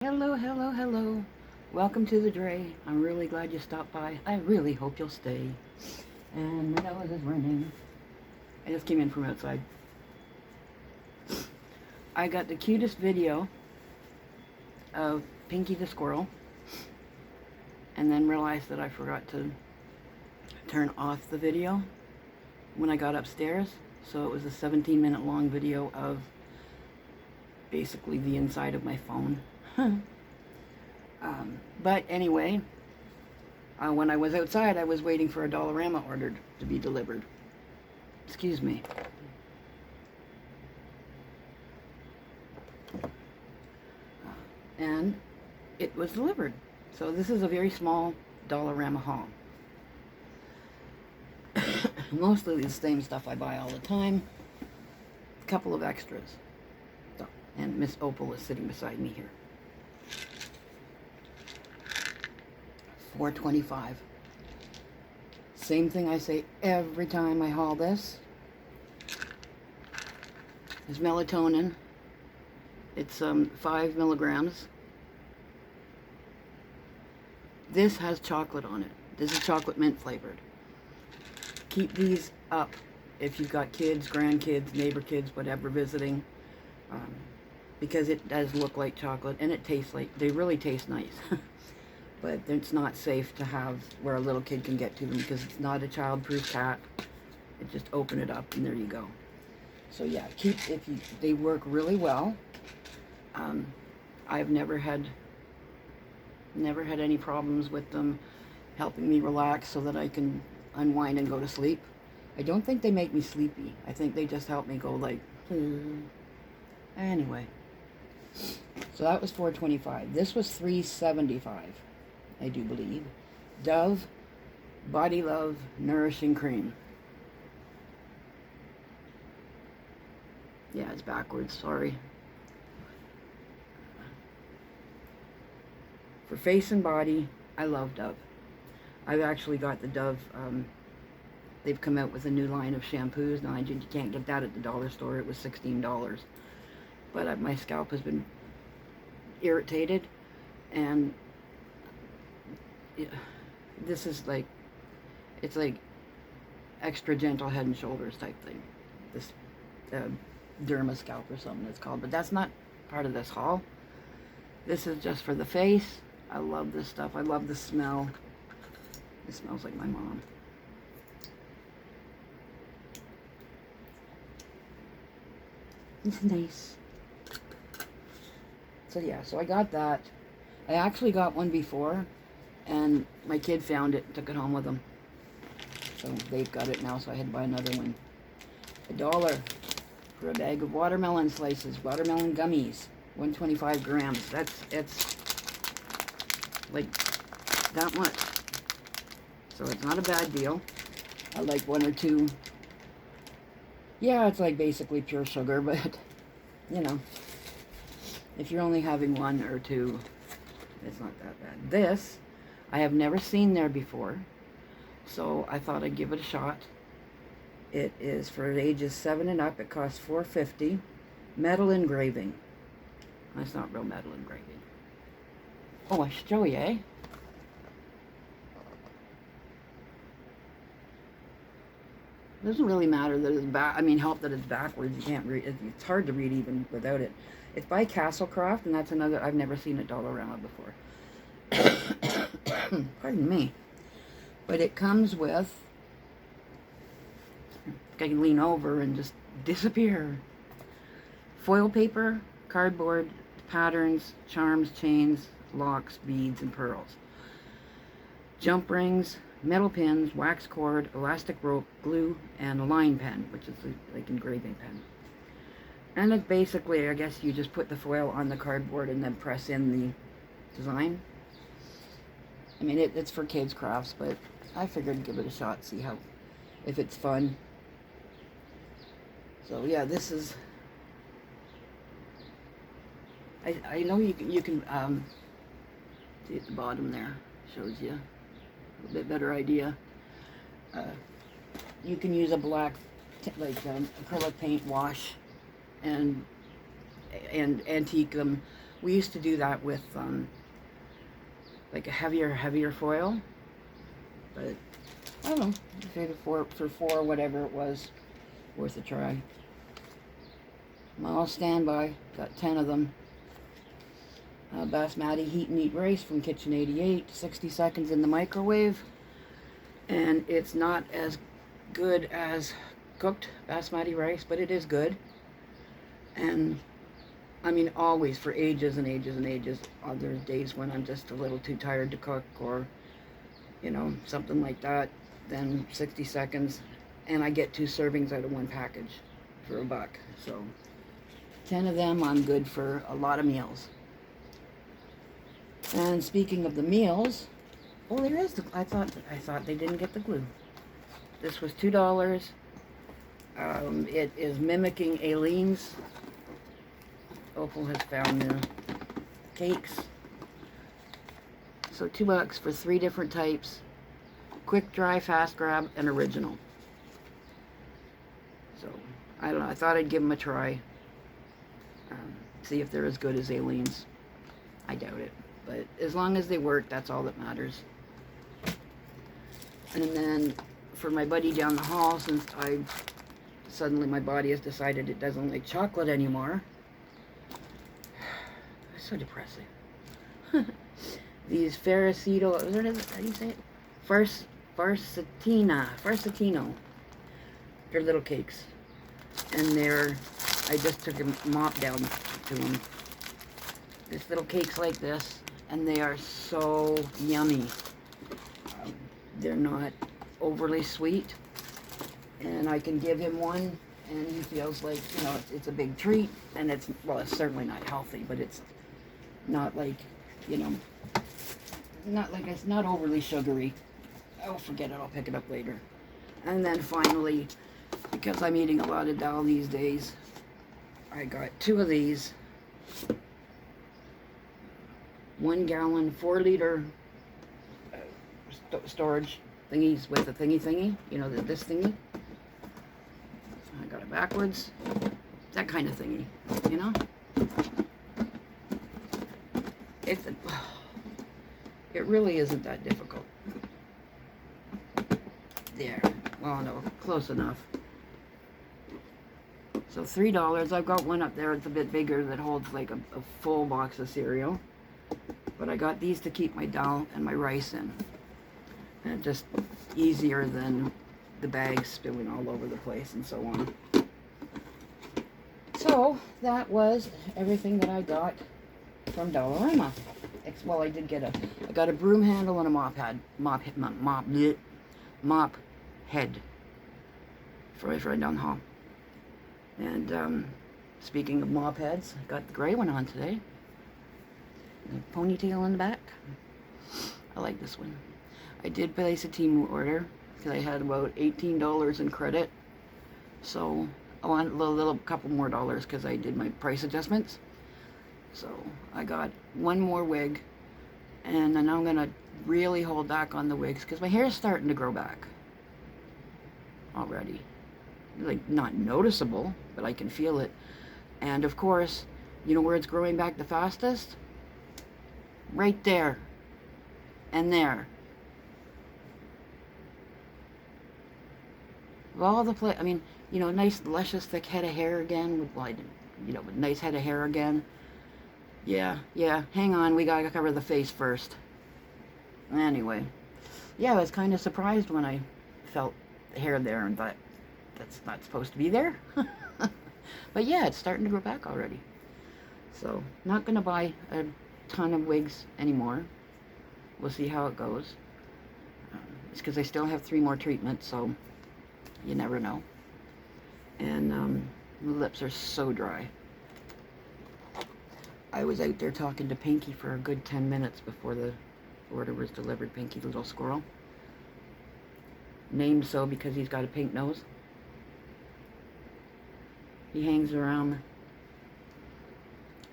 Hello, hello, hello. Welcome to the Dre. I'm really glad you stopped by. I really hope you'll stay. And my nose is running. I just came in from outside. I got the cutest video of Pinky the Squirrel and then realized that I forgot to turn off the video when I got upstairs. So it was a 17-minute long video of basically the inside of my phone. But anyway, when I was outside, I was waiting for a Dollarama order to be delivered. Excuse me. And it was delivered. So this is a very small Dollarama haul. Mostly the same stuff I buy all the time. A couple of extras. So, and Miss Opal is sitting beside me here. $4.25. Same thing I say every time I haul this. It's melatonin. It's 5 milligrams. This has chocolate on it. This is chocolate mint flavored. Keep these up if you've got kids, grandkids, neighbor kids, whatever visiting, because it does look like chocolate and it tastes like, they really taste nice. But it's not safe to have where a little kid can get to them because it's not a child-proof cat. It just open it up and there you go. So yeah, they work really well. I've never had any problems with them helping me relax so that I can unwind and go to sleep. I don't think they make me sleepy. I think they just help me go like, anyway. So that was $4.25. This was $3.75, I do believe. Dove Body Love Nourishing Cream. Yeah, it's backwards, sorry. For face and body, I love Dove. I've actually got the Dove, they've come out with a new line of shampoos. Now, you can't get that at the dollar store. It was $16. But my scalp has been irritated, and this is like, it's like extra gentle Head and Shoulders type thing. This Derma Scalp or something it's called. But that's not part of this haul. This is just for the face. I love this stuff. I love the smell. It smells like my mom. It's nice. So yeah, so I got that. I actually got one before, and my kid found it and took it home with him. So they've got it now, so I had to buy another one. $1 for a bag of watermelon slices, watermelon gummies, 125 grams. It's like that much. So it's not a bad deal. I like one or two. Yeah, it's like basically pure sugar, but you know, if you're only having one or two, it's not that bad. This, I have never seen there before, so I thought I'd give it a shot. It is for ages 7 and up. It costs $4.50. Metal engraving. That's not real metal engraving. Oh, I should show you, eh? It doesn't really matter that it's help that it's backwards. You can't read. It's hard to read even without it. It's by Castlecraft, and that's another I've never seen at Dollarama before. Pardon me. But it comes with, I can lean over and just disappear. Foil paper, cardboard, patterns, charms, chains, locks, beads, and pearls. Jump rings, metal pins, wax cord, elastic rope, glue, and a line pen, which is like engraving pen. And it basically, I guess you just put the foil on the cardboard and then press in the design. I mean, it's for kids' crafts, but I figured give it a shot, see if it's fun. So yeah, this is, I know you can see at the bottom there, shows you a bit better idea. You can use a black acrylic paint wash and antique them We used to do that with like a heavier foil, but I don't know, for four, whatever it was, worth a try. I'm all standby, got 10 of them. Basmati heat and eat rice from Kitchen 88, 60 seconds in the microwave, and it's not as good as cooked basmati rice, but it is good. And I mean, always, for ages and ages and ages, there's days when I'm just a little too tired to cook, or you know, something like that. Then 60 seconds, and I get 2 servings out of 1 package for $1. So 10 of them, I'm good for a lot of meals. And speaking of the meals, oh, there is the, I thought they didn't get the glue. This was $2. It is mimicking Aileen's. Opal has found the cakes. So $2 for 3 different types: quick dry, fast grab, and original. So I don't know, I thought I'd give them a try, see if they're as good as Aileen's. I doubt it, but as long as they work, that's all that matters. And then for my buddy down the hall, since suddenly my body has decided it doesn't like chocolate anymore. It's so depressing. These Faricito, how do you say it? Farcitino. They're little cakes. And I just took a mop down to them. There's little cakes like this, and they are so yummy. They're not overly sweet, and I can give him one, and he feels like, you know, it's a big treat, and it's certainly not healthy, but it's not like, you know, it's not overly sugary. Oh, forget it, I'll pick it up later. And then finally, because I'm eating a lot of dal these days, I got 2 of these 1 gallon 4-liter storage thingies with a thingy, you know, this thingy. I got it backwards, that kind of thingy, you know. It really isn't that difficult. There, well, no, close enough. So $3. I've got one up there, it's a bit bigger, that holds like a full box of cereal. But I got these to keep my dal and my rice in. And it's just easier than the bags spilling all over the place and so on. So that was everything that I got from Dollarama. Well, I got a broom handle and a mop head for my friend down the hall. And speaking of mop heads, I got the gray one on today. The ponytail in the back. I like this one. I did place a Temu order because I had about $18 in credit. So I want a couple more dollars because I did my price adjustments. So I got 1 more wig, and then I'm gonna really hold back on the wigs because my hair is starting to grow back already. Like, not noticeable, but I can feel it. And of course, you know where it's growing back the fastest? Right there and there. Of all the I mean, you know, nice luscious thick head of hair again with nice head of hair again. Yeah, hang on, we gotta cover the face first. Anyway, yeah, I was kind of surprised when I felt the hair there and thought, that's not supposed to be there. But yeah, it's starting to grow back already. So, not gonna buy a ton of wigs anymore. We'll see how it goes. It's because I still have 3 more treatments, so you never know. And my lips are so dry. I was out there talking to Pinky for a good 10 minutes before the order was delivered. Pinky, the little squirrel. Named so because he's got a pink nose. He hangs around.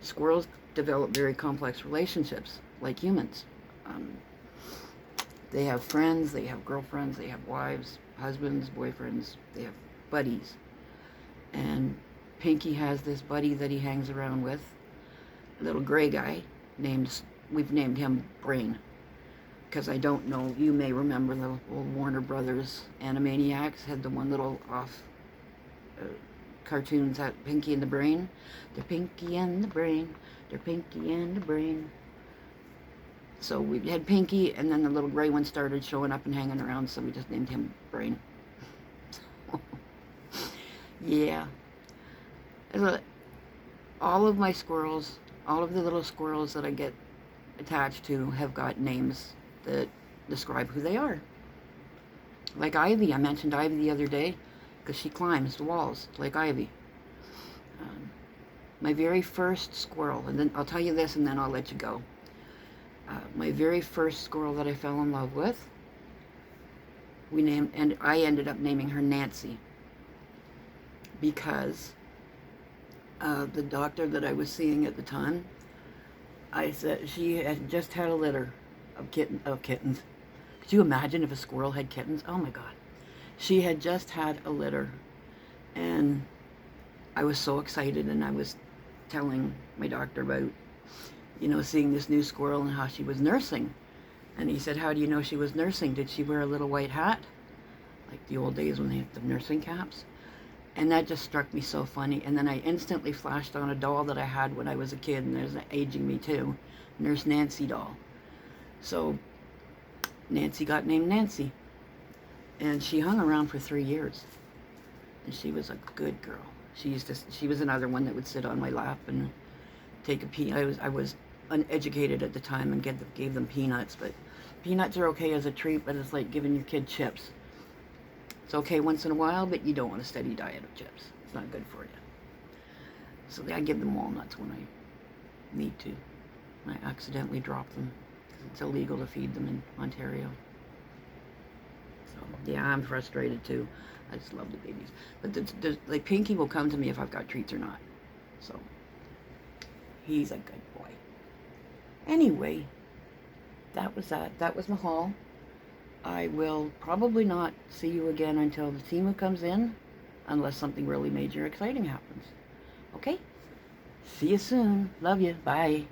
Squirrels develop very complex relationships, like humans. They have friends, they have girlfriends, they have wives, husbands, boyfriends, they have buddies. And Pinky has this buddy that he hangs around with, little gray guy we've named him Brain. Because I don't know, you may remember the old Warner Brothers Animaniacs had the one little off cartoons at Pinky and the Brain. They're Pinky and the Brain. They're Pinky and the Brain. So we had Pinky, and then the little gray one started showing up and hanging around, so we just named him Brain. Yeah. All of my squirrels, all of the little squirrels that I get attached to have got names that describe who they are. Like Ivy, I mentioned Ivy the other day because she climbs the walls like Ivy. My very first squirrel, and then I'll tell you this and then I'll let you go. My very first squirrel that I fell in love with, and I ended up naming her Nancy because the doctor that I was seeing at the time, I said she had just had a litter of kittens. Could you imagine if a squirrel had kittens? Oh my God. She had just had a litter, and I was so excited, and I was telling my doctor about, seeing this new squirrel and how she was nursing. And he said, how do you know she was nursing? Did she wear a little white hat? Like the old days when they had the nursing caps? And that just struck me so funny. And then I instantly flashed on a doll that I had when I was a kid, and there's aging me too, Nurse Nancy doll. So Nancy got named Nancy. And she hung around for 3 years. And she was a good girl. She was another one that would sit on my lap and take a peanut. I was uneducated at the time and gave them peanuts, but peanuts are okay as a treat, but it's like giving your kid chips. It's okay once in a while, but you don't want a steady diet of chips. It's not good for you. So I give them walnuts when I need to. I accidentally drop them because it's illegal to feed them in Ontario. So yeah, I'm frustrated too. I just love the babies. But like Pinky will come to me if I've got treats or not. So he's a good boy. Anyway, that was that. That was my haul. I will probably not see you again until the team comes in, unless something really major exciting happens. Okay? See you soon. Love you. Bye.